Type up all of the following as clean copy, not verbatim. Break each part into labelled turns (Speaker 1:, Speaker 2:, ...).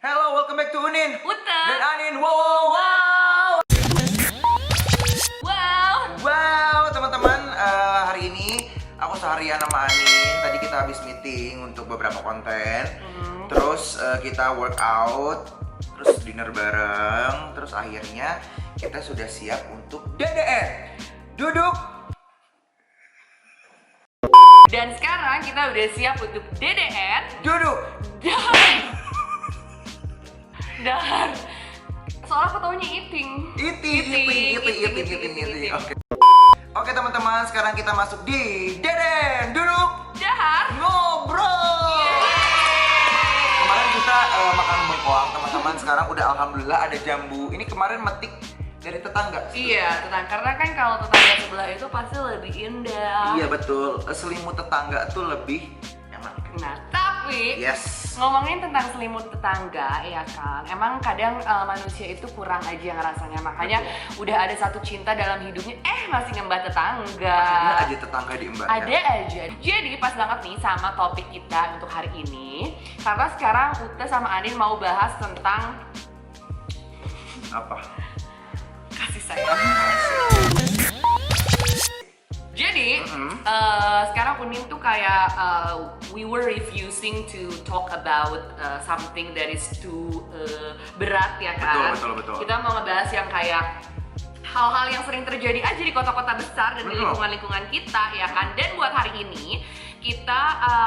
Speaker 1: Hello, welcome back to Unin
Speaker 2: Uta
Speaker 1: dan Anin. Wow. Teman-teman, hari ini aku seharian sama Anin. Tadi kita habis meeting untuk beberapa konten. Terus kita workout, terus dinner bareng. Terus akhirnya kita sudah siap untuk DDR. Duduk.
Speaker 2: Dan sekarang kita udah siap untuk DDR.
Speaker 1: Duduk.
Speaker 2: Dan soalnya aku taunya eating.
Speaker 1: Eating. Oke teman-teman, sekarang kita masuk di Deden. Duduk.
Speaker 2: Dahar.
Speaker 1: Ngobrol. Kemarin kita makan bengkoang teman-teman. Sekarang udah alhamdulillah ada jambu. Ini kemarin metik dari tetangga.
Speaker 2: Iya, karena kan kalau tetangga sebelah itu pasti lebih indah.
Speaker 1: Iya betul. Selimut tetangga tuh lebih enak.
Speaker 2: Nah, tapi ngomongin tentang selimut tetangga, ya kan, emang kadang manusia itu kurang aja ngerasanya. Makanya udah ada satu cinta dalam hidupnya, masih ngembah tetangga.
Speaker 1: Ada aja tetangga diembat.
Speaker 2: Ada aja. Jadi pas banget nih sama topik kita untuk hari ini. Karena sekarang Uta sama Anin mau bahas tentang
Speaker 1: apa?
Speaker 2: kasih sayang. Jadi sekarang Unin tuh kayak we were refusing to talk about something that is too berat, ya kan?
Speaker 1: Betul.
Speaker 2: Kita mau ngebahas yang kayak hal-hal yang sering terjadi aja di kota-kota besar dan di lingkungan-lingkungan kita, ya kan? Dan buat hari ini kita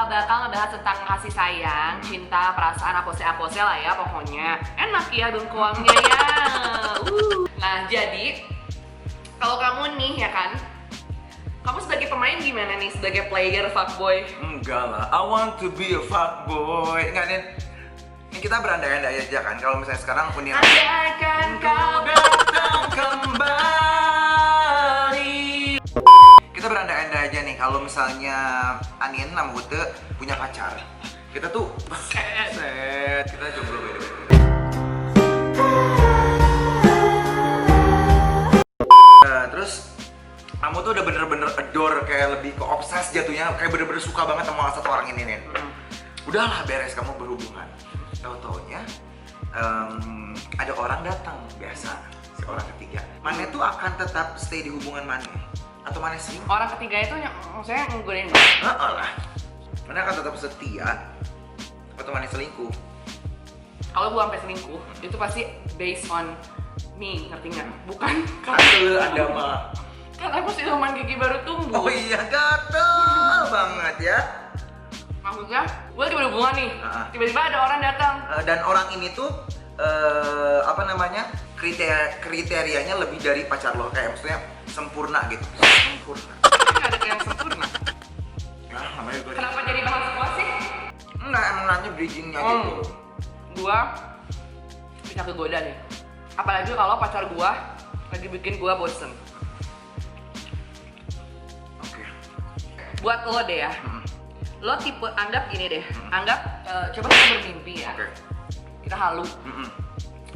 Speaker 2: bakal ngebahas tentang kasih sayang, cinta, perasaan, apose-apose lah ya pokoknya. Enak ya bengkoangnya ya. Nah jadi kalau kamu nih ya kan, kamu sebagai pemain gimana nih, sebagai player fuckboy?
Speaker 1: Enggak lah, I want to be a fuckboy. Enggak nih, ini kita berandai-andai aja kan. Kalau misalnya sekarang punya
Speaker 2: Andaikan kau
Speaker 1: datang kembali. Kita berandai-andai aja nih, kalau misalnya Anin sama Ute punya pacar. Kita tuh set, kita jomblo beda-beda. Terus kamu tuh udah bener-bener adore, kayak lebih ke obses jatuhnya, kayak bener-bener suka banget sama satu orang ini nih. Udahlah beres kamu berhubungan. Tahu-taunya ada orang datang, biasa si orang ketiga. Mane tuh akan tetap stay di hubungan Mane atau Mane selingkuh?
Speaker 2: Orang ketiga itu maksudnya nggodain.
Speaker 1: Lah. Mane akan tetap setia atau Mane selingkuh?
Speaker 2: Kalau gua sampai selingkuh, itu pasti based on me, ngerti nggak? Bukan
Speaker 1: Ada mah.
Speaker 2: kan aku siluman gigi baru tumbuh.
Speaker 1: Oh iya, gatel banget ya.
Speaker 2: Maksudnya, gue lagi berhubungan nih, tiba-tiba ada orang datang.
Speaker 1: Dan orang ini tuh apa namanya, kriterianya lebih dari pacar lo, kayak maksudnya sempurna gitu. Sempurna.
Speaker 2: Nggak ada yang sempurna.
Speaker 1: Nah, namanya gue.
Speaker 2: Kenapa jadi bahas gua sih?
Speaker 1: Enggak, emang nanya bridgingnya gitu.
Speaker 2: Gua bisa kegoda nih. Apalagi kalau pacar gua lagi bikin gua bosen.
Speaker 1: Oke.
Speaker 2: Buat lo deh ya. Lo tipe, anggap gini deh. Anggap, coba kita bermimpi ya.
Speaker 1: Oke.
Speaker 2: Kita halu.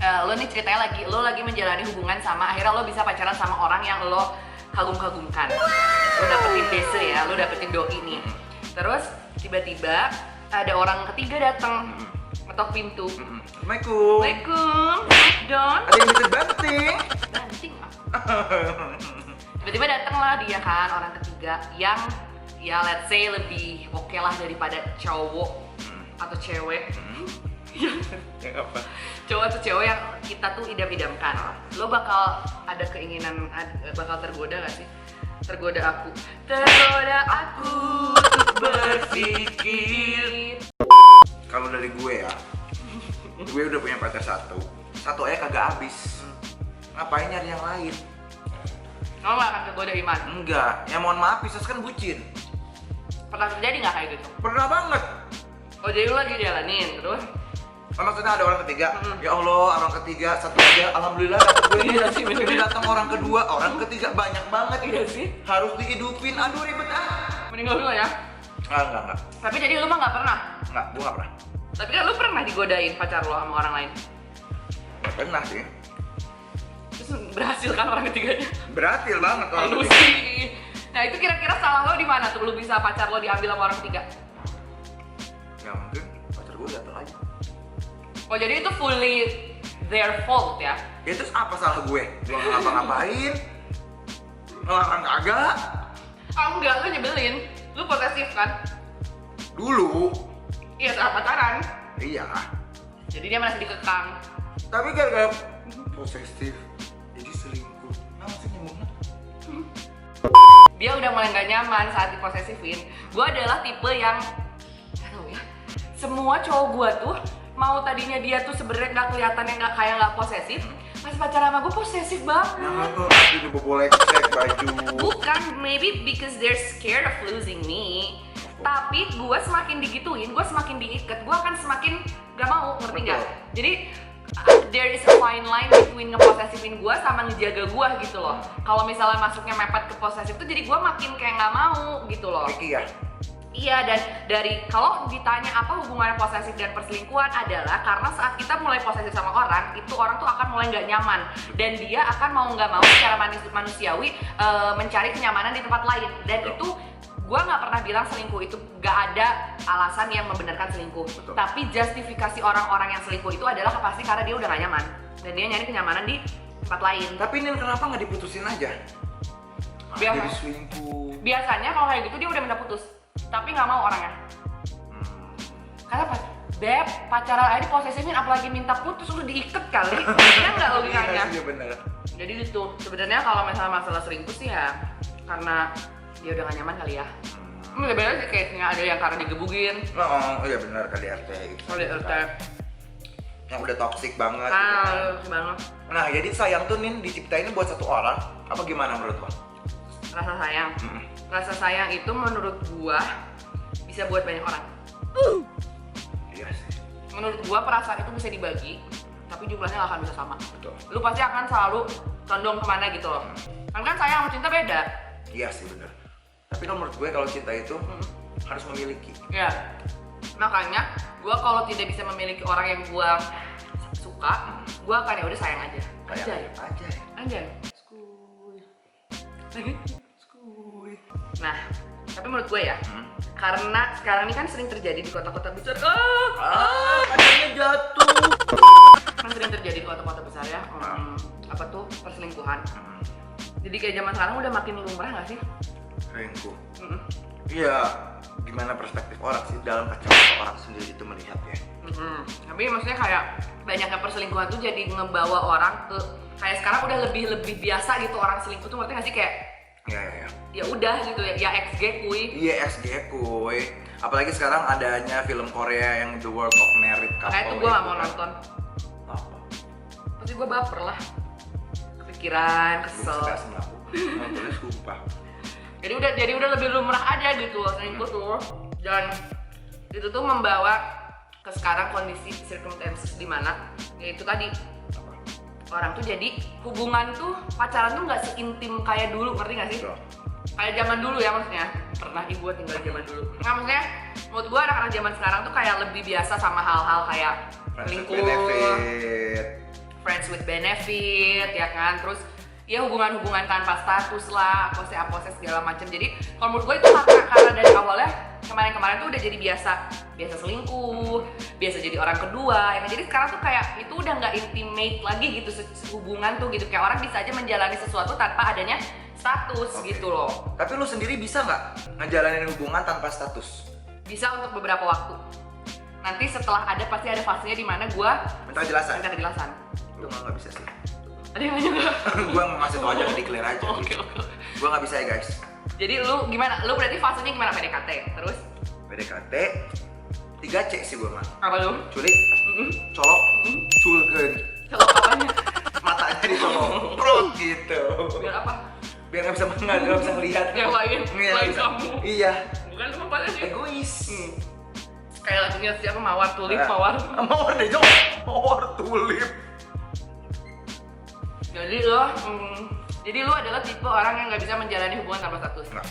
Speaker 2: Lo nih ceritanya lo lagi menjalani hubungan sama, akhirnya lo bisa pacaran sama orang yang lo kagum-kagumkan. Lo dapetin dese ya, lo dapetin doi nih. Terus tiba-tiba ada orang ketiga datang, ngetok pintu.
Speaker 1: Assalamualaikum.
Speaker 2: Waalaikumsalam. Don.
Speaker 1: Ada yang bisa banting?
Speaker 2: Banting ah. Tiba-tiba datanglah dia kan, orang ketiga yang ya let's say lebih oke lah daripada cowok atau cewek.
Speaker 1: Yang apa?
Speaker 2: Cowok atau cewek yang kita tuh idam-idamkan. Lo bakal ada keinginan, bakal tergoda gak sih? Tergoda aku untuk berpikir.
Speaker 1: Kalau dari gue ya, gue udah punya pacar satu aja kagak habis. Ngapain nyari yang lain?
Speaker 2: Lo gak akan tergoda Iman?
Speaker 1: Enggak, ya mohon maaf, Pisces kan bucin.
Speaker 2: Pernah terjadi gak kayak gitu?
Speaker 1: Pernah banget.
Speaker 2: Oh jadi lo lagi jalanin terus?
Speaker 1: Maksudnya ada orang ketiga, ya Allah, orang ketiga satu aja, alhamdulillah dapet gue ini.
Speaker 2: Iya sih, bener.
Speaker 1: Jadi datang orang kedua, orang ketiga, banyak banget.
Speaker 2: Iya sih.
Speaker 1: Harus dihidupin, aduh ribet
Speaker 2: Meninggal dulu ya?
Speaker 1: Enggak.
Speaker 2: Tapi jadi lu mah gak pernah?
Speaker 1: Enggak, gue gak pernah.
Speaker 2: Tapi kan lu pernah digodain pacar lo sama orang lain?
Speaker 1: Gak pernah sih.
Speaker 2: Terus berhasil kan orang ketiganya?
Speaker 1: Berhasil banget orang
Speaker 2: Lu
Speaker 1: ketiga.
Speaker 2: sih. Nah itu kira-kira salah lo di mana tuh lu bisa pacar lo diambil sama orang ketiga?
Speaker 1: Ya mungkin pacar gue datang aja.
Speaker 2: Oh jadi itu fully their fault ya?
Speaker 1: Ya terus apa salah gue? Gue nggak ngapa-ngapain, ngelarang kagak.
Speaker 2: Ah enggak, lu nyebelin. Lu posesif kan?
Speaker 1: Dulu,
Speaker 2: Iya saat pacaran.
Speaker 1: iya.
Speaker 2: Jadi dia merasa dikekang.
Speaker 1: Tapi gara-gara posesif, jadi selingkuh. Nah, sih ngomongnya?
Speaker 2: Dia udah mulai gak nyaman saat diposesifin. Gue adalah tipe yang gak tau ya, semua cowok gue tuh mau tadinya dia tuh sebenarnya nggak kelihatan yang nggak kayak nggak posesif, pas pacaran sama gue posesif banget.
Speaker 1: Nah, aku coba boleh cek baju.
Speaker 2: Bukan, maybe because they're scared of losing me. Tapi gue semakin digituin, gue semakin diikat, gue akan semakin gak mau, ngerti nggak?
Speaker 1: Betul.
Speaker 2: Jadi there is a fine line between ngeposesifin gue sama ngejaga gue gitu loh. Kalau misalnya masuknya mepet ke posesif tuh jadi gue makin kayak nggak mau gitu loh.
Speaker 1: Iki ya.
Speaker 2: Iya, dan dari kalau ditanya apa hubungannya posesif dan perselingkuhan adalah karena saat kita mulai posesif sama orang, itu orang tuh akan mulai nggak nyaman dan dia akan mau nggak mau secara manusiawi mencari kenyamanan di tempat lain. Dan itu gue nggak pernah bilang selingkuh itu nggak ada alasan yang membenarkan selingkuh.
Speaker 1: Betul.
Speaker 2: Tapi justifikasi orang-orang yang selingkuh itu adalah pasti karena dia udah nggak nyaman dan dia nyari kenyamanan di tempat lain.
Speaker 1: Tapi ini kenapa nggak diputusin aja?
Speaker 2: Biasa.
Speaker 1: Jadi selingkuh.
Speaker 2: Biasanya kalau kayak gitu dia udah minta putus, tapi nggak mau orangnya. Karena pas Beb, pacaran aja diposesifin apalagi minta putus udah diikat kali. Iya nggak logikanya?
Speaker 1: Iya bener.
Speaker 2: Jadi gitu. Sebenarnya kalau misalnya masalah selingkuh sih ya karena dia udah gak nyaman kali ya. Sebenarnya sih kayaknya ada yang karena digebukin.
Speaker 1: Oh iya bener KDRT gitu.
Speaker 2: Oh dia
Speaker 1: Yang udah toxic banget. gitu
Speaker 2: Ah,
Speaker 1: kan.
Speaker 2: lucu banget.
Speaker 1: Nah jadi sayang tuh nih diciptain buat satu orang. Apa gimana menurut lo?
Speaker 2: Rasa sayang. Rasa sayang itu menurut gua bisa buat banyak orang.
Speaker 1: Iya sih.
Speaker 2: Menurut gua perasaan itu bisa dibagi, tapi jumlahnya gak akan bisa sama.
Speaker 1: Betul.
Speaker 2: Lu pasti akan selalu condong kemana gitu loh. Kan sayang sama cinta beda.
Speaker 1: Iya sih bener. Tapi kalau menurut gue kalau cinta itu harus memiliki.
Speaker 2: Ya, makanya gue kalau tidak bisa memiliki orang yang gue suka, gue akan ya udah sayang aja.
Speaker 1: Kayak aja.
Speaker 2: Anjay. Skuy. Lagi. Skuy. Nah, tapi menurut gue ya, karena sekarang ini kan sering terjadi di kota-kota besar.
Speaker 1: Kacanya jatuh.
Speaker 2: Kan sering terjadi di kota-kota besar ya. Apa tuh perselingkuhan. Jadi kayak zaman sekarang udah makin lumrah nggak sih?
Speaker 1: Selingkuh. Iya, gimana perspektif orang sih dalam kacamata orang sendiri itu melihat ya.
Speaker 2: Tapi maksudnya kayak banyaknya perselingkuhan tuh jadi ngebawa orang ke kayak sekarang udah lebih biasa gitu orang selingkuh tuh, ngerti nggak sih kayak
Speaker 1: Iya.
Speaker 2: ya udah gitu ya XG kuy.
Speaker 1: Iya XG kuy. Apalagi sekarang adanya film Korea yang The World of Married Couple.
Speaker 2: Makanya tuh gue gak mau
Speaker 1: kan.
Speaker 2: nonton.
Speaker 1: Apa?
Speaker 2: Pasti gue baper lah, kepikiran, kesel.
Speaker 1: Nontonnya sumpah.
Speaker 2: Jadi udah lebih lumrah aja gitu selingkuh tuh. Dan itu tuh membawa ke sekarang kondisi circumstances di mana yaitu tadi orang tuh jadi hubungan tuh pacaran tuh nggak seintim kayak dulu, ngerti nggak sih?
Speaker 1: Betul.
Speaker 2: Kayak zaman dulu ya maksudnya. Pernah ibu tinggal di zaman dulu. Nah maksudnya menurut gue anak-anak zaman sekarang tuh kayak lebih biasa sama hal-hal kayak selingkuh, friends with benefit ya kan, terus ya hubungan-hubungan tanpa status lah, apose segala macam. Jadi kalau menurut gue itu karena dari awalnya kemarin-kemarin tuh udah jadi biasa selingkuh, biasa jadi orang kedua. Ya. Jadi sekarang tuh kayak itu udah nggak intimate lagi gitu hubungan tuh gitu, kayak orang bisa aja menjalani sesuatu tanpa adanya status gitu loh.
Speaker 1: Tapi lu sendiri bisa nggak ngejalanin hubungan tanpa status?
Speaker 2: Bisa untuk beberapa waktu. Nanti setelah ada pasti ada fasenya di mana gue
Speaker 1: Minta kejelasan.
Speaker 2: minta kejelasan.
Speaker 1: Lu nggak bisa sih.
Speaker 2: Ada yang nanya nggak?
Speaker 1: Gua ngasih tau aja, declare aja.
Speaker 2: Oke.
Speaker 1: Gua nggak bisa ya guys.
Speaker 2: Jadi lu gimana? Lu berarti fasenya gimana PDKT? Terus?
Speaker 1: PDKT 3C sih gua mah.
Speaker 2: Apa lu?
Speaker 1: Culik, colok, culkeun.
Speaker 2: Kalau apanya?
Speaker 1: Matanya dicolok, prot gitu.
Speaker 2: Biar apa?
Speaker 1: Biar nggak bisa nggak bisa ngelihat.
Speaker 2: Yang lain,
Speaker 1: Iya,
Speaker 2: lain
Speaker 1: bisa.
Speaker 2: kamu.
Speaker 1: Iya.
Speaker 2: Bukan lu apa sih?
Speaker 1: Egois.
Speaker 2: Kayak lagunya siapa? Mawar Tulip, Mawar.
Speaker 1: Mawar deh, Jok. Mawar tulip.
Speaker 2: Jadi lu adalah tipe orang yang nggak bisa menjalani hubungan tanpa status.
Speaker 1: Enggak.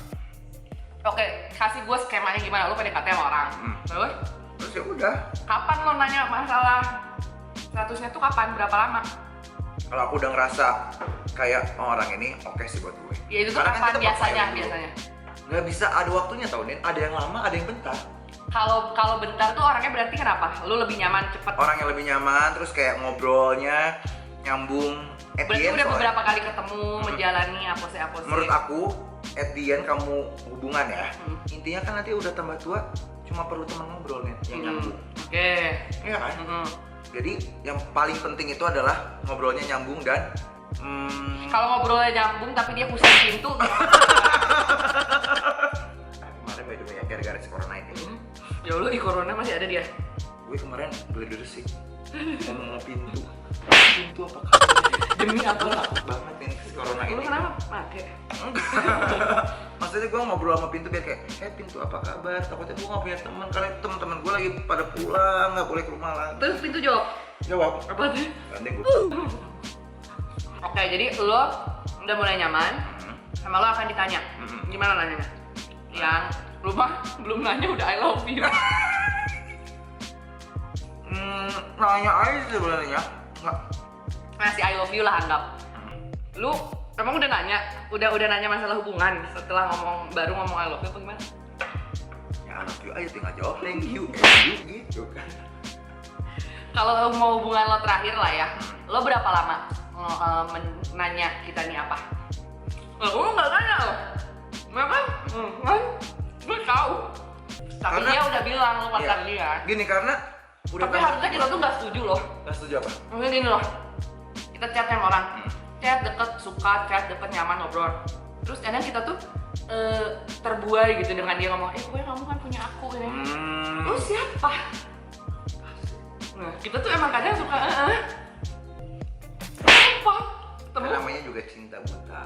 Speaker 2: Oke, kasih gue skemanya gimana? Lu PDKT sama orang. Terus?
Speaker 1: Terus ya udah.
Speaker 2: Kapan lo nanya masalah statusnya tuh kapan? Berapa lama?
Speaker 1: Kalau aku udah ngerasa kayak orang ini oke sih buat gue.
Speaker 2: Ya itu tuh
Speaker 1: Karena kan
Speaker 2: kapan
Speaker 1: kita
Speaker 2: biasanya?
Speaker 1: pakai dulu.
Speaker 2: Biasanya.
Speaker 1: Nggak bisa ada waktunya tau, Nin. Ada yang lama, ada yang bentar.
Speaker 2: Kalau bentar tuh orangnya berarti kenapa? Lu lebih nyaman cepet?
Speaker 1: Orang yang lebih nyaman, terus kayak ngobrolnya nyambung. At the
Speaker 2: Berarti
Speaker 1: end,
Speaker 2: udah
Speaker 1: soalnya,
Speaker 2: beberapa kali ketemu, menjalani apose.
Speaker 1: menurut aku, at the end kamu hubungan ya,
Speaker 2: Hmm.
Speaker 1: intinya kan nanti udah tambah tua, cuma perlu teman ngobrol nih yang nyambung.
Speaker 2: Oke.
Speaker 1: Iya kan?
Speaker 2: Mm-mm.
Speaker 1: Jadi yang paling penting itu adalah ngobrolnya nyambung dan
Speaker 2: Kalau ngobrolnya nyambung tapi dia pusing pintu.
Speaker 1: kemarin by the way ya, gara-gara si corona ini,
Speaker 2: Ya Allah, corona masih ada dia.
Speaker 1: gue kemarin beli sih ngomong pintu apa kabar?
Speaker 2: Demi apa?
Speaker 1: Gue takut banget ini si corona
Speaker 2: Lu
Speaker 1: ini.
Speaker 2: kenapa? Make.
Speaker 1: Maksudnya gue ngobrol sama pintu biar kayak, pintu apa kabar? Takutnya gue gak punya teman, karena teman-teman gue lagi pada pulang, nggak boleh ke rumah lagi.
Speaker 2: Terus pintu jawab.
Speaker 1: Jawab.
Speaker 2: Apa tuh?
Speaker 1: Nanti gue.
Speaker 2: Oke, jadi lo udah mulai nyaman, sama lo akan ditanya. Gimana nanyanya? Yang lu mah belum nanya udah I love you.
Speaker 1: Nanya aja sebenarnya, nggak.
Speaker 2: Masih I love you lah anggap. Lu emang udah nanya? Udah nanya masalah hubungan setelah baru ngomong I love you apa gimana?
Speaker 1: Ya I love you aja tinggal jawab thank you and you gitu kan.
Speaker 2: Kalau mau hubungan lo terakhir lah ya, lo berapa lama nanya kita nih apa? Lo nggak nanya lo, kenapa? Kan, gue tahu. Tapi
Speaker 1: Karena-
Speaker 2: dia udah bilang lo pacar
Speaker 1: Iya.
Speaker 2: dia.
Speaker 1: Gini karena udah
Speaker 2: Tapi harusnya kita tuh nggak setuju loh.
Speaker 1: nggak setuju apa?
Speaker 2: Mungkin gini loh, kita chat sama orang, chat deket, suka, chat deket, nyaman, ngobrol. Terus kadang kita tuh terbuai gitu dengan dia ngomong, pokoknya kamu kan punya aku ini. Lu siapa? Nah, kita tuh emang kadang suka apa? Temu.
Speaker 1: Namanya juga cinta buta.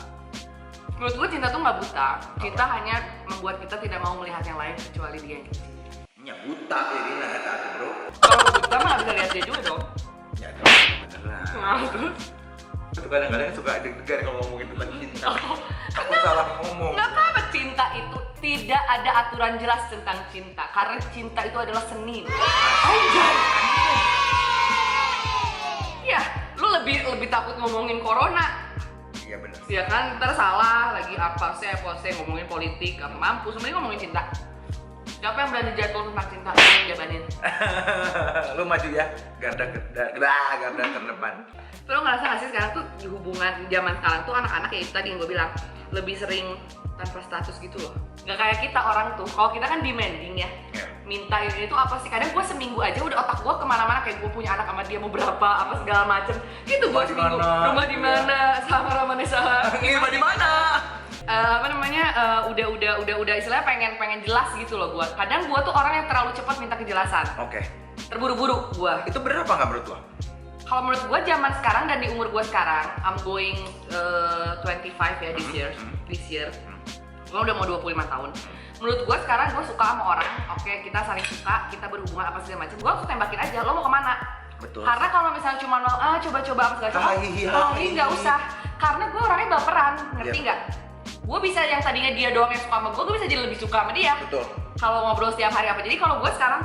Speaker 2: Menurut gue cinta tuh nggak buta. Cinta hanya membuat kita tidak mau melihat yang lain kecuali dia.
Speaker 1: Ya buta jadi kata aku bro.
Speaker 2: Kalau buta mah nggak bisa lihat dia juga dong.
Speaker 1: Ya bener lah.
Speaker 2: Nah, terus
Speaker 1: Itu kadang-kadang suka deg-degan kalau ngomongin tentang cinta. Aku salah ngomong.
Speaker 2: nggak apa-apa, cinta itu tidak ada aturan jelas tentang cinta karena cinta itu adalah seni. Anjay. Ya, lu lebih takut ngomongin corona.
Speaker 1: Iya bener.
Speaker 2: Ya kan, ntar salah lagi apa sih ngomongin politik, apa mampus, sebenarnya ngomongin cinta. Siapa yang berani jatuh tentang cinta? Lu yang jabanin.
Speaker 1: Lu maju ya, garda terdepan.
Speaker 2: Lu ngerasa gak sih sekarang tuh di hubungan zaman sekarang tuh anak-anak kayak itu tadi yang gue bilang lebih sering tanpa status gitu loh. Gak kayak kita orang tuh, kalau kita kan demanding ya, minta ini tuh apa sih? Kadang gue seminggu aja udah otak gue kemana-mana kayak gue punya anak sama dia mau berapa, apa segala macem. Gitu gue
Speaker 1: Rumah di
Speaker 2: seminggu.
Speaker 1: mana?
Speaker 2: Rumah di mana? Sama Ramanesa.
Speaker 1: Ini di mana?
Speaker 2: Udah istilahnya pengen jelas gitu loh gue. Kadang gue tuh orang yang terlalu cepat minta kejelasan.
Speaker 1: Oke.
Speaker 2: Terburu-buru gue.
Speaker 1: Itu berapa nggak menurut lo?
Speaker 2: Kalau menurut gue zaman sekarang dan di umur gue sekarang, I'm going 25 ya this year. Gue udah mau 25 tahun. Menurut gue sekarang gue suka sama orang, oke kita saling suka, kita berhubungan apa segala macam. Gue langsung tembakin aja, lo mau kemana?
Speaker 1: Betul.
Speaker 2: Karena kalau misalnya cuma mau coba-coba apa segala macam, ini nggak usah. Karena gue orangnya baperan, ngerti nggak? Gue bisa yang tadinya dia doang yang suka sama gue bisa jadi lebih suka sama dia.
Speaker 1: Betul.
Speaker 2: Kalau ngobrol setiap hari apa. Jadi kalau gue sekarang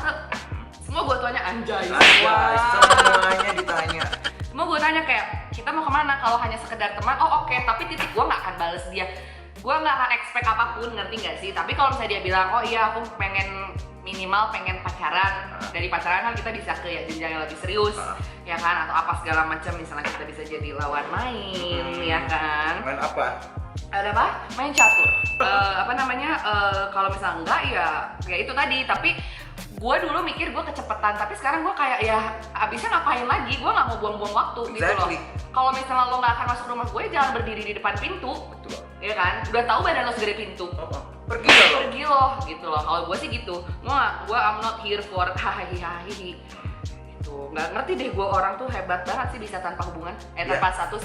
Speaker 2: semua gue tanya anjay.
Speaker 1: Semuanya ditanya.
Speaker 2: Semua gue tanya kayak kita mau kemana? Kalau hanya sekedar teman, oke. Tapi titik gue nggak akan bales dia. Gue nggak akan expect apapun, ngerti nggak sih? Tapi kalau misalnya dia bilang, oh iya aku pengen minimal pengen pacaran. Dari pacaran kan kita bisa ke jenjang yang lebih serius, ya kan? Atau apa segala macam. Misalnya kita bisa jadi lawan main, ya kan?
Speaker 1: Main apa?
Speaker 2: Ada apa? Main catur. Kalau misalnya enggak ya itu tadi. Tapi gue dulu mikir gue kecepatan, tapi sekarang gue kayak ya abisnya ngapain lagi? Gue nggak mau buang-buang waktu gitu loh. Kalau misalnya lo nggak akan masuk rumah gue, jangan berdiri di depan pintu.
Speaker 1: Betul.
Speaker 2: Ya kan? Udah tahu badan lo segede pintu.
Speaker 1: Pergi
Speaker 2: lo gitu loh. Kalau gue sih gitu. I'm not here for hahaha. Itu nggak ngerti deh gue orang tuh hebat banget sih bisa tanpa hubungan, tanpa status.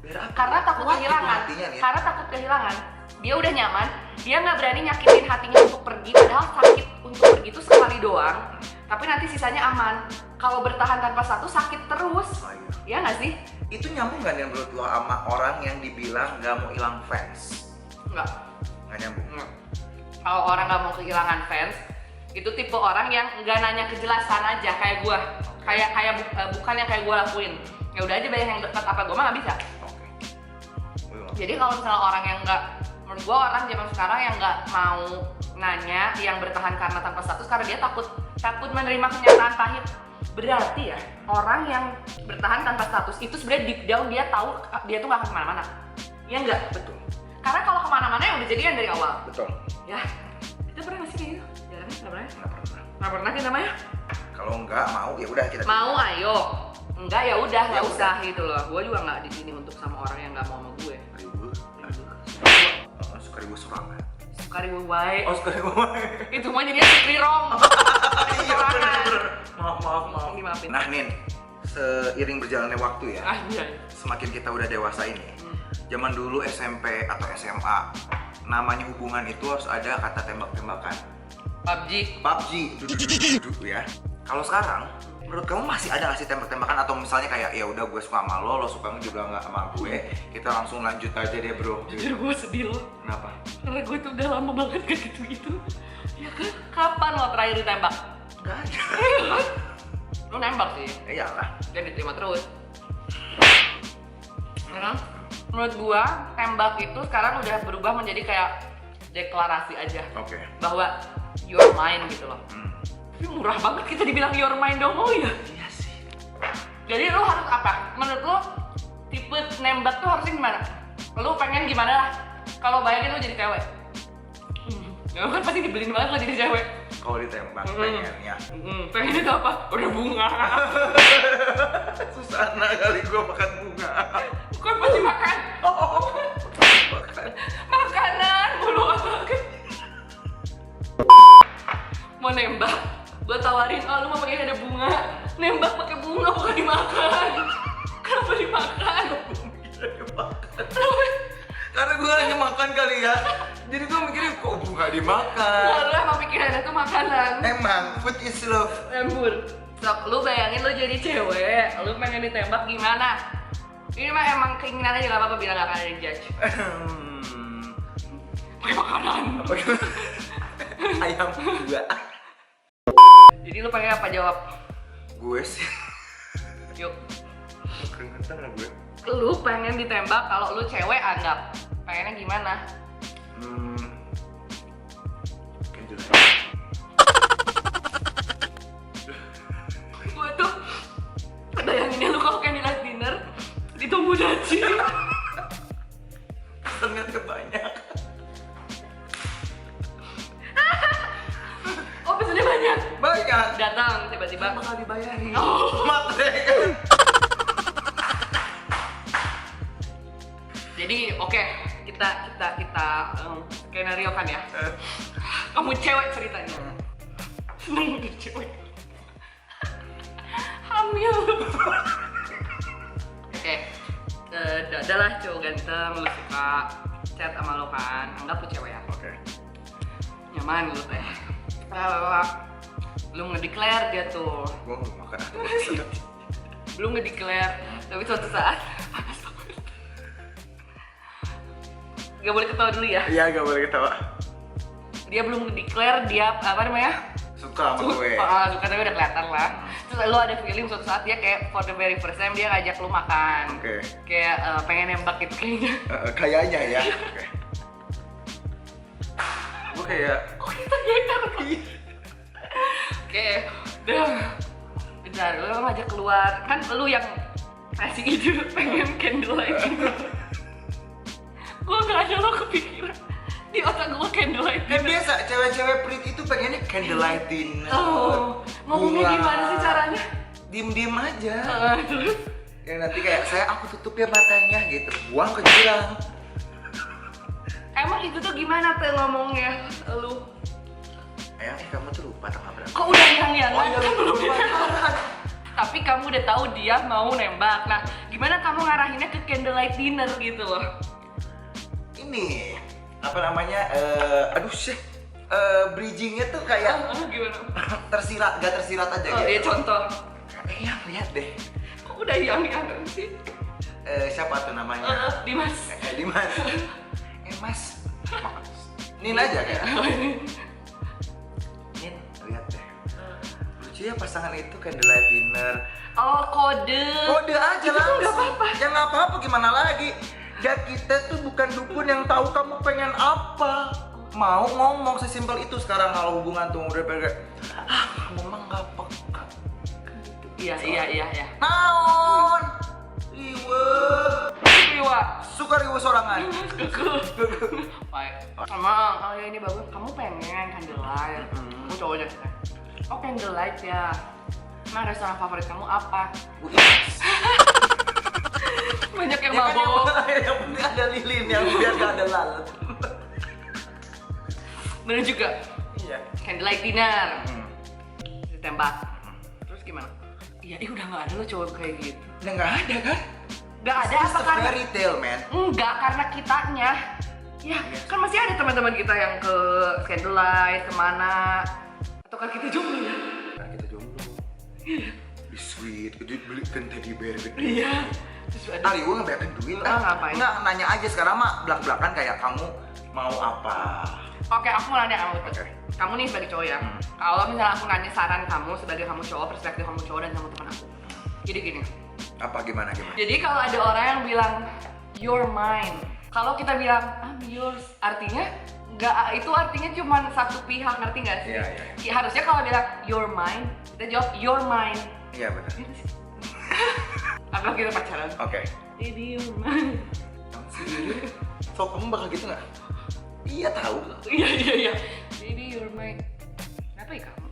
Speaker 2: Karena takut kehilangan. Karena takut kehilangan. Dia udah nyaman, dia nggak berani nyakitin hatinya untuk pergi. Padahal sakit untuk pergi itu sekali doang. Tapi nanti sisanya aman. Kalau bertahan tanpa status sakit terus. Ya nggak sih?
Speaker 1: Itu nyambung nggak nih menurut lo sama orang yang dibilang nggak mau hilang fans?
Speaker 2: Nggak
Speaker 1: Nyambung.
Speaker 2: Kalau orang nggak mau kehilangan fans, itu tipe orang yang nggak nanya kejelasan aja kayak gue. Bukan yang kayak gue lakuin. Ya udah aja banyak yang dekat apa gue mah nggak bisa. Jadi kalau misalnya orang yang nggak, menurut gue orang zaman sekarang yang nggak mau nanya yang bertahan karena tanpa status karena dia takut menerima kenyataan pahit. Berarti ya orang yang bertahan tanpa status itu sebenarnya deep down dia tahu dia tuh gak akan kemana-mana. Ya enggak?
Speaker 1: Betul.
Speaker 2: Karena kalau kemana-mana ya udah jadian dari awal.
Speaker 1: Betul.
Speaker 2: Ya, itu pernah gak sih kayak gitu? Jarang, gak pernah?
Speaker 1: Nggak pernah.
Speaker 2: Gak pernah kita namanya?
Speaker 1: Kalau enggak mau ya udah kita.
Speaker 2: Mau ayo. Enggak ya udah,
Speaker 1: Ya
Speaker 2: nggak
Speaker 1: udah.
Speaker 2: usah gitu loh. Gue juga nggak di sini untuk sama orang yang nggak mau sama gue.
Speaker 1: Ribu. Suka ribu serangan.
Speaker 2: Suka ribu baik.
Speaker 1: Oh suka ribu.
Speaker 2: Itu mah jadinya sukri rom.
Speaker 1: Iya bener. Maaf.
Speaker 2: Dimaafin.
Speaker 1: Nah Nin, seiring berjalannya waktu ya,
Speaker 2: Anjay.
Speaker 1: semakin kita udah dewasa ini, zaman dulu SMP atau SMA, namanya hubungan itu harus ada kata tembak-tembakan. PUBG, duduk ya. Kalau sekarang, menurut kamu masih ada nggak sih tembak-tembakan atau misalnya kayak ya udah gue suka sama lo suka juga nggak sama gue, kita langsung lanjut aja deh bro.
Speaker 2: Jujur gue sedih loh.
Speaker 1: Kenapa?
Speaker 2: Karena gue tuh udah lama banget kayak gitu-gitu. Ya kan? Kapan lo terakhir ditembak?
Speaker 1: Nggak ada.
Speaker 2: Lo nembak sih.
Speaker 1: Ya iyalah.
Speaker 2: Dan diterima terus. Ya kan? Menurut gua, tembak itu sekarang udah berubah menjadi kayak deklarasi aja.
Speaker 1: Oke.
Speaker 2: Bahwa you're mine gitu loh.
Speaker 1: Hmm.
Speaker 2: Tapi murah banget kita dibilang you're mine dong, oh ya.
Speaker 1: Iya sih.
Speaker 2: Jadi lo harus apa? Menurut lo tipe nembak tuh harusnya gimana? Lo pengen gimana lah? Kalau bayangin lo jadi cewek. Ya lo kan pasti dibeliin banget lah jadi cewek.
Speaker 1: Kalau ditembak pengennya.
Speaker 2: Pengen itu apa? Udah bunga.
Speaker 1: Susana kali gue makan bunga.
Speaker 2: Bukan pasti makan.
Speaker 1: Makan.
Speaker 2: Makanan mulu banget. Mau nembak, gue tawarin, oh lu mau pakai ada bunga. Nembak pakai bunga bukan dimakan. Kenapa dimakan?
Speaker 1: Karena gue hanya makan kali ya. Jadi gue mikirnya kok bunga dimakan.
Speaker 2: Nah, lu emang pikirannya tuh makanan.
Speaker 1: Emang food is love.
Speaker 2: Embur. Sok, lu bayangin lu jadi cewek, lu pengen ditembak gimana? Ini mah emang keinginan aja, gak apa-apa bilang gak akan ada yang judge. Pakai makanan.
Speaker 1: Ayam juga.
Speaker 2: Jadi lu pengen apa jawab?
Speaker 1: Gue sih.
Speaker 2: Yuk.
Speaker 1: Keringetan lah gue.
Speaker 2: Lu pengen ditembak kalau lu cewek anggap. Pengennya gimana?
Speaker 1: Kayak jelas.
Speaker 2: Gue tuh bayanginnya lu kalau candlelight dinner di Tomodachi.
Speaker 1: Pesennya kebanyakan.
Speaker 2: Oh pesennya banyak.
Speaker 1: Banyak.
Speaker 2: Datang tiba-tiba.
Speaker 1: Bakal dibayarin.
Speaker 2: Oh.
Speaker 1: Matre.
Speaker 2: Jadi oke, kita skenario kan ya. Kamu cewek ceritanya. Seneng jadi cewek. Hamil. Oke. Adalah cowok ganteng, lu suka chat sama lo kan. Anggap lu cewek ya.
Speaker 1: Oke.
Speaker 2: Nyaman lu teh. Belum ngedeclare dia tuh.
Speaker 1: Gue mau makan.
Speaker 2: Belum ngedeclare, tapi suatu saat gak boleh ketawa dulu ya.
Speaker 1: Iya gak boleh ketawa.
Speaker 2: Dia belum declare dia apa namanya?
Speaker 1: Suka sama gue.
Speaker 2: Suka tapi udah kelihatan lah. Terus lo ada feeling suatu saat dia kayak for the very first time dia ngajak lo makan.
Speaker 1: Oke.
Speaker 2: Kayak pengen nembak gitu kayaknya.
Speaker 1: Kayaknya ya. Oke. Gue kayak.
Speaker 2: Kok kita geger? Oke, udah. Bentar, lo ngajak keluar. Kan lo yang kasih ide pengen candlelight dinner. Gue gak ada lo kepikiran. Di otak gue candlelight
Speaker 1: Kan
Speaker 2: dinner.
Speaker 1: biasa cewek-cewek pelit itu pengennya candlelight dinner.
Speaker 2: Oh, ngomongnya
Speaker 1: Bunga.
Speaker 2: gimana sih caranya?
Speaker 1: Diem-diem aja.
Speaker 2: Terus?
Speaker 1: Ya nanti kayak aku tutup ya matanya gitu. Buang ke jurang.
Speaker 2: Emang itu tuh gimana tuh ngomongnya lu?
Speaker 1: Kamu tuh lupa tanggal berapa?
Speaker 2: Kok udah yang
Speaker 1: Oh iya
Speaker 2: kan belum
Speaker 1: lupa.
Speaker 2: Tapi kamu udah tahu dia mau nembak. Nah, gimana kamu ngarahinnya ke candlelight dinner gitu loh?
Speaker 1: Ini apa namanya? Aduh sih. Bridgingnya tuh kayak
Speaker 2: Gimana?
Speaker 1: tersirat, gak tersirat aja
Speaker 2: Oh,
Speaker 1: gitu.
Speaker 2: iya contoh.
Speaker 1: Lihat deh.
Speaker 2: Kok udah yang sih?
Speaker 1: Siapa tuh namanya?
Speaker 2: Dimas.
Speaker 1: Dimas. Mas. Nin aja kayak. Nin, lihat deh. Lucu ya pasangan itu candlelight dinner.
Speaker 2: Oh, kode.
Speaker 1: Kode aja
Speaker 2: Itu
Speaker 1: langsung.
Speaker 2: nggak apa-apa.
Speaker 1: Ya nggak apa-apa gimana lagi. Ya kita tuh bukan dukun yang tahu kamu pengen apa. mau ngomong sesimpel itu sekarang kalau hubungan tuh udah kayak kamu mah nggak peka.
Speaker 2: Iya.
Speaker 1: Naon? Iwe.
Speaker 2: Iwa.
Speaker 1: Suka riwe sorangan.
Speaker 2: Baik. Emang, oh ya ini bagus. Kamu pengen candlelight? Kamu cowoknya. Oh candlelight ya. Emang restoran favorit kamu apa? Banyak yang mabok.
Speaker 1: Yang penting ada lilin yang biar gak ada lalat.
Speaker 2: Bener juga.
Speaker 1: Iya.
Speaker 2: Candlelight dinner. Ditembak. Terus gimana? Iya, udah nggak ada lo cowok kayak gitu.
Speaker 1: Ya nggak ada kan?
Speaker 2: Nggak ada
Speaker 1: It's
Speaker 2: apa
Speaker 1: a
Speaker 2: karena?
Speaker 1: fairy tale, man.
Speaker 2: Enggak, karena kitanya. Ya, kan masih ada teman-teman kita yang ke candlelight, kemana. Atau kan kita jomblo ya?
Speaker 1: Nah, kita jomblo. Be sweet, gede belikan teddy bear gede.
Speaker 2: Iya. Terus ada.
Speaker 1: Ari, gue ngebeakin duit lah.
Speaker 2: Ngapain?
Speaker 1: Nggak, nanya aja sekarang mah belak-belakan kayak kamu mau apa.
Speaker 2: Oke, aku mau nanya kamu tuh.
Speaker 1: Oke.
Speaker 2: Kamu nih sebagai cowok ya. Kalau misalnya aku nanya saran kamu sebagai kamu cowok, perspektif kamu cowok dan sama teman aku. Jadi gini.
Speaker 1: Apa gimana?
Speaker 2: Jadi kalau ada orang yang bilang you're mine, kalau kita bilang I'm yours, artinya nggak, itu artinya cuma satu pihak, ngerti nggak sih?
Speaker 1: Iya.
Speaker 2: Ya, harusnya kalau bilang you're mine, kita jawab you're mine.
Speaker 1: Iya benar.
Speaker 2: Anggap kita pacaran.
Speaker 1: Oke.
Speaker 2: Baby you're mine.
Speaker 1: So kamu bakal gitu nggak? Iya tahu.
Speaker 2: Iya. Baby you're mine. Kenapa ya kamu?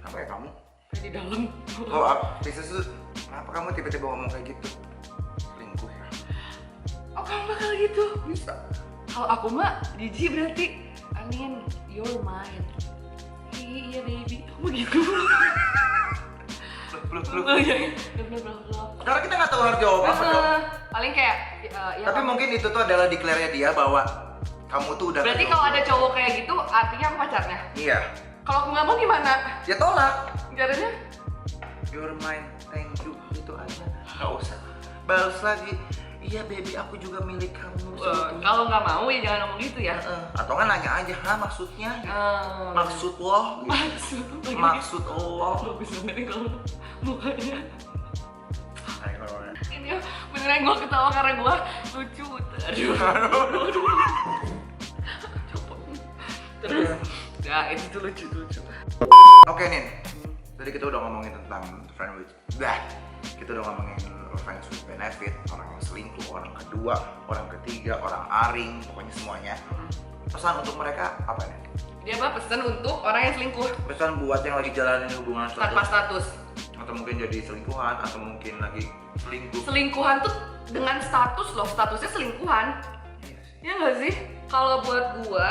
Speaker 1: Apa ya kamu?
Speaker 2: Kayak di dalam.
Speaker 1: Oh, bisa tuh. Kenapa kamu tiba-tiba ngomong kayak gitu? Selingkuh ya?
Speaker 2: Oh kamu bakal gitu?
Speaker 1: Bisa.
Speaker 2: Kalau aku mah jijik berarti. I mean you're mine. Iya baby. Kamu gitu.
Speaker 1: Belum.
Speaker 2: Oh iya.
Speaker 1: Karena kita nggak tahu harus jawab apa dong.
Speaker 2: Paling kayak ya
Speaker 1: Tapi
Speaker 2: kamu-
Speaker 1: mungkin itu tuh adalah declare-nya dia bahwa kamu tuh udah.
Speaker 2: berarti kalau ada cowok kayak gitu artinya aku pacarnya.
Speaker 1: Iya.
Speaker 2: Kalau aku nggak mau gimana?
Speaker 1: Ya tolak.
Speaker 2: Caranya?
Speaker 1: You're mine, thank you, gitu aja. Nggak usah. Balas lagi. Iya baby, aku juga milik kamu.
Speaker 2: Kalau nggak mau ya jangan ngomong gitu ya.
Speaker 1: Atau kan nanya aja, maksudnya? Maksud lo? Gitu. Maksud lo?
Speaker 2: Bagus banget kalau mukanya.
Speaker 1: Ayo.
Speaker 2: Ini beneran gue ketawa karena gue lucu. Aduh. Terus ya itu tuh lucu.
Speaker 1: Oke Nin, tadi kita udah ngomongin tentang kita udah ngomongin friends with benefit, orang yang selingkuh, orang kedua, orang ketiga, orang aring, pokoknya semuanya. Pesan untuk mereka apa nih?
Speaker 2: Dia apa pesan untuk orang yang selingkuh
Speaker 1: Pesan buat yang lagi jalanin hubungan
Speaker 2: tanpa status.
Speaker 1: atau mungkin jadi selingkuhan, atau mungkin lagi selingkuh.
Speaker 2: Selingkuhan tuh dengan status loh, statusnya selingkuhan.
Speaker 1: Iya sih.
Speaker 2: Ya nggak sih? Kalau buat gua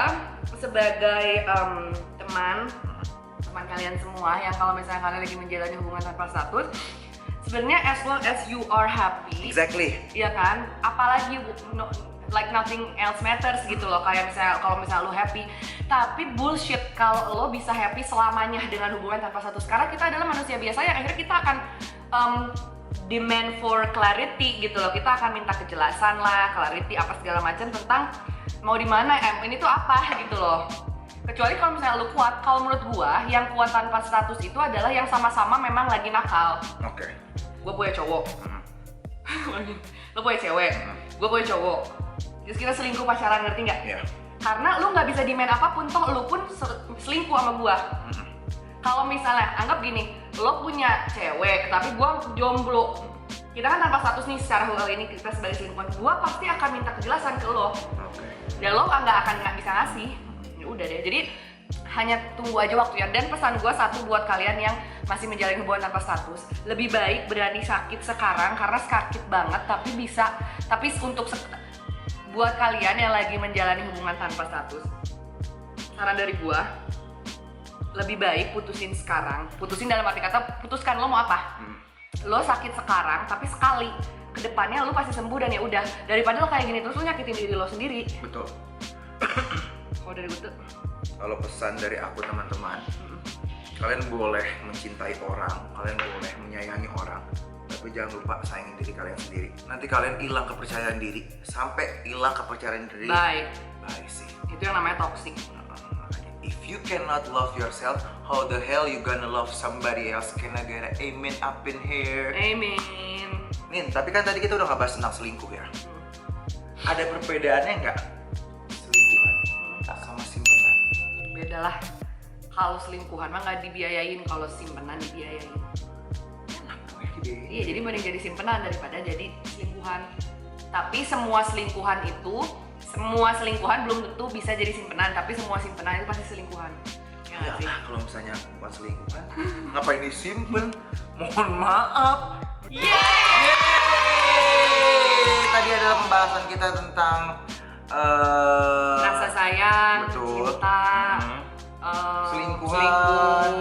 Speaker 2: sebagai teman kalian semua yang kalau misalnya kalian lagi menjalani hubungan tanpa status, sebenarnya as long as you are happy,
Speaker 1: Exactly.
Speaker 2: iya kan? Apalagi like nothing else matters gitu loh. Kayak misalnya kalau misalnya lo happy, tapi bullshit kalau lo bisa happy selamanya dengan hubungan tanpa status. Karena kita adalah manusia biasa yang akhirnya kita akan demand for clarity gitu loh. Kita akan minta kejelasan lah, clarity apa segala macam tentang mau di mana ini tuh apa gitu loh. Kecuali kalau misalnya lu kuat. Kalau menurut gua yang kuat tanpa status itu adalah yang sama-sama memang lagi nakal.
Speaker 1: Oke.
Speaker 2: Gua punya cowok, lu punya cewek, gua punya cowok. Terus kita selingkuh pacaran, ngerti nggak?
Speaker 1: Iya.
Speaker 2: Karena lu nggak bisa demand apapun, toh lu pun selingkuh sama gua. Kalau misalnya anggap gini, lo punya cewek tapi gua jomblo, kita kan tanpa status nih secara hal ini kita sebagai selingkuhan, gua pasti akan minta kejelasan ke lo.
Speaker 1: Oke.
Speaker 2: Dan lo nggak bisa ngasih. Ya udah deh. Jadi hanya tunggu aja waktunya. Dan pesan gua satu buat kalian yang masih menjalin hubungan tanpa status, lebih baik berani sakit sekarang karena sakit banget, tapi untuk buat kalian yang lagi menjalani hubungan tanpa status, saran dari gua, lebih baik putusin sekarang. Putusin dalam arti kata putuskan lo mau apa. Lo sakit sekarang tapi sekali, kedepannya lo pasti sembuh dan ya udah, daripada lo kayak gini terus lo nyakitin diri lo sendiri.
Speaker 1: Betul.
Speaker 2: Kalau dari gue tuh,
Speaker 1: Kalau pesan dari aku teman-teman, kalian boleh mencintai orang, kalian boleh menyayangi orang, tapi jangan lupa sayangin diri kalian sendiri. Nanti kalian hilang kepercayaan diri, sampai hilang kepercayaan diri.
Speaker 2: bye.
Speaker 1: Bye sih.
Speaker 2: Itu yang namanya toxic.
Speaker 1: If you cannot love yourself, how the hell you gonna love somebody else? Can I get an amen up in here?
Speaker 2: Amen.
Speaker 1: Nin, tapi kan tadi kita udah ngebahas tentang selingkuh ya. Ada perbedaannya nggak? Selingkuhan sama simpenan.
Speaker 2: udahlah, kalau selingkuhan mah nggak dibiayain, kalau simpenan dibiayain.
Speaker 1: Enak dong ya dibiayain.
Speaker 2: Iya, jadi mending jadi simpenan daripada jadi selingkuhan. Tapi semua selingkuhan belum tentu bisa jadi simpenan, tapi semua simpenan itu pasti selingkuhan. Ya nggak sih?
Speaker 1: Ya, kalau misalnya aku bukan selingkuhan, ngapain disimpen? Mohon maaf.
Speaker 2: Yeay!
Speaker 1: Tadi adalah pembahasan kita tentang
Speaker 2: Rasa sayang,
Speaker 1: betul.
Speaker 2: cinta,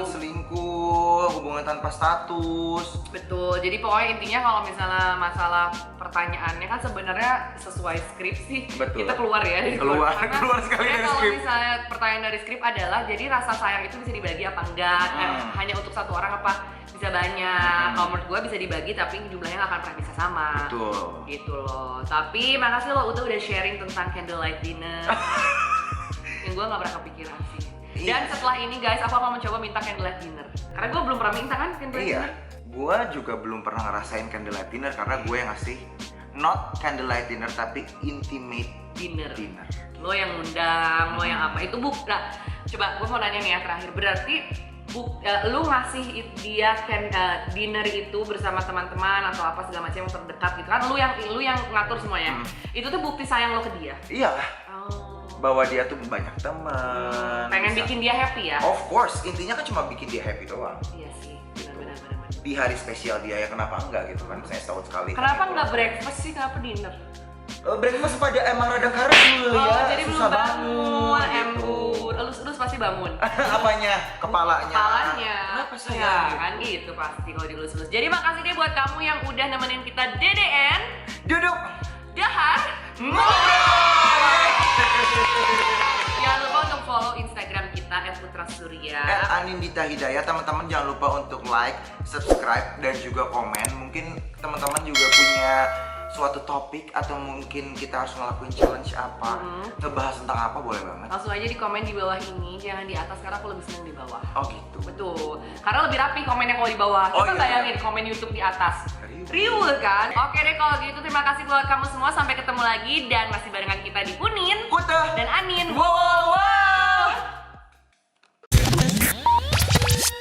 Speaker 1: selingkuh, hubungan tanpa status.
Speaker 2: Betul. Jadi pokoknya intinya kalau misalnya masalah pertanyaannya kan sebenarnya sesuai skrip sih.
Speaker 1: Betul.
Speaker 2: Kita keluar ya dari
Speaker 1: Keluar
Speaker 2: Karena
Speaker 1: sekali dari
Speaker 2: kalau
Speaker 1: skrip.
Speaker 2: misalnya pertanyaan dari skrip adalah jadi rasa sayang itu bisa dibagi apa enggak? Hanya untuk satu orang apa bisa banyak? Kalau menurut gue bisa dibagi tapi jumlahnya nggak akan pernah bisa sama.
Speaker 1: Betul.
Speaker 2: Gitu loh. Tapi makasih lo udah sharing tentang candlelight dinner. Yang gue nggak pernah kepikiran sih.
Speaker 1: Iya.
Speaker 2: Dan setelah ini guys, aku akan mencoba minta candlelight dinner. Karena gue belum pernah minta kan candlelight
Speaker 1: Iya,
Speaker 2: dinner.
Speaker 1: gue juga belum pernah ngerasain candlelight dinner karena gue yang ngasih not candlelight dinner tapi intimate
Speaker 2: Dinner.
Speaker 1: dinner.
Speaker 2: Lo yang ngundang, lo yang apa? Itu nah, coba gue mau nanya nih ya terakhir. Berarti lu ngasih dia dinner itu bersama teman-teman atau apa segala macam yang terdekat gitu kan? Lu yang ngatur semuanya. Itu tuh bukti sayang lo ke dia.
Speaker 1: Iyalah,
Speaker 2: Oh.
Speaker 1: bahwa dia tuh banyak teman.
Speaker 2: Pengen
Speaker 1: bisa-
Speaker 2: bikin dia happy ya?
Speaker 1: Of course, intinya kan cuma bikin dia happy doang.
Speaker 2: Iya sih, benar.
Speaker 1: Di hari spesial dia ya kenapa enggak gitu kan, misalnya setahun sekali.
Speaker 2: Kenapa
Speaker 1: kan,
Speaker 2: nggak
Speaker 1: gitu.
Speaker 2: breakfast sih? Kenapa dinner?
Speaker 1: Breakfast pada emang rada karena
Speaker 2: Oh,
Speaker 1: ya,
Speaker 2: jadi belum
Speaker 1: susah
Speaker 2: bangun,
Speaker 1: gitu.
Speaker 2: embur. Elus pasti bangun.
Speaker 1: Apanya? Kepalanya.
Speaker 2: Kepalanya.
Speaker 1: Kenapa
Speaker 2: Ya,
Speaker 1: sayang?
Speaker 2: kan gitu pasti kalau dilus-lus. Jadi makasih deh buat kamu yang udah nemenin kita DDN.
Speaker 1: Duduk.
Speaker 2: Dahar.
Speaker 1: Ngobrol.
Speaker 2: Jangan lupa untuk follow Instagram kita @putrasurya.
Speaker 1: Anindita Hidayah, teman-teman jangan lupa untuk like, subscribe, dan juga komen. Mungkin teman-teman juga punya suatu topik atau mungkin kita harus ngelakuin challenge apa, ngebahas tentang apa, boleh banget.
Speaker 2: Langsung aja di komen di bawah ini, jangan di atas karena aku lebih seneng di bawah.
Speaker 1: Oh gitu.
Speaker 2: Betul. Karena lebih rapi komennya kalau di bawah.
Speaker 1: Oh,
Speaker 2: Coba
Speaker 1: iya.
Speaker 2: bayangin komen YouTube di atas.
Speaker 1: Riuh.
Speaker 2: Riuh kan? Oke deh kalau gitu terima kasih buat kamu semua. Sampai ketemu lagi dan masih barengan kita di Kunin
Speaker 1: Kuta
Speaker 2: dan Anin.
Speaker 1: Wow.